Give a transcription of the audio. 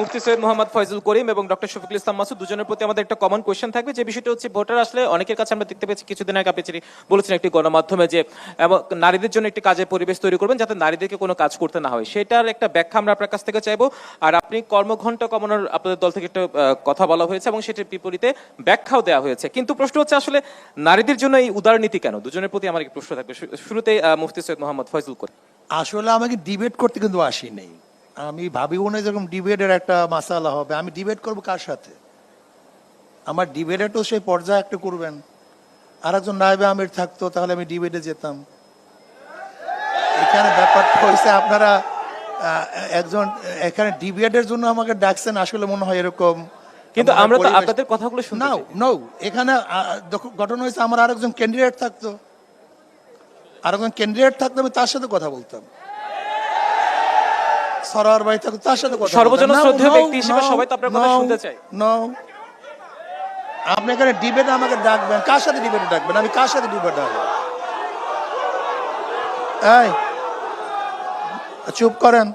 মুফতি সৈয়দ মোহাম্মদ ফয়জুল করিম এবং ডক্টর শফিকুল ইসলাম মাসুদ দুজনের প্রতি আমাদের একটা কমন কোয়েশ্চেন থাকবে, যে বিষয়টা হচ্ছে ভোটার আসলে অনেকের কাছে আমরা দেখতে পেয়েছি কিছুদিন আগে আপনি বলেছেন একটি গণমাধ্যমে যে নারীদের জন্য একটি কাজের পরিবেশ তৈরি করবেন যাতে নারীদেরকে কোনো কাজ করতে না হয়, সেটার একটা ব্যাখ্যা আমরা আপনার কাছ থেকে চাইবো। আর আপনি কর্মঘণ্টা কমানোর আপনাদের দল থেকে একটা কথা বলা হয়েছে এবং সেটির বিপরীতে ব্যাখ্যাও দেওয়া হয়েছে, কিন্তু প্রশ্ন হচ্ছে আসলে নারীদের জন্য এই উদারনীতি কেন? দুজনের প্রতি আমার একটি প্রশ্ন থাকবে। শুরুতেই মুফতি সৈয়দ মোহাম্মদ ফয়জুল করিম। আসলে আমাকে ডিবেট করতে কিন্তু আসি নেই, আমি ভাবিও না যেরকম ডিবেটের একটা মাসালা হবে। আমি ডিবেট করব কার সাথে? আমার ডিবেটে তো সেই পর্যায়ে একটা করবেন, আর একজন নায়েবে আমির থাকতো তাহলে আমি ডিবেটে যেতাম। এখানে ব্যাপারটা হয়েছে আপনারা একজন এখানে ডিবেটের জন্য আমাকে ডাকছেন, আসলে মনে হয় এরকম। কিন্তু আমরা তো আপনাদের কথাগুলো শুনতে চাই। নাও এখানে ঘটনা হয়েছে আমার আরেকজন ক্যান্ডিডেট থাকতো, আরেকজন ক্যান্ডিডেট থাকতো, আমি তার সাথে কথা বলতাম। সরোয়ার ভাই থাকতো, তার সাথে কথা সর্বজন শ্রদ্ধেয় ব্যক্তি হিসেবে সবাই তো আপনার কথা শুনতে চায়। আপনি এখানে ডিবেটে আমাকে ডাকবেন, কার সাথে ডিবেটে ডাকবেন? আমি কার সাথে ডিবেট ডাকবো? এই চুপ করেন।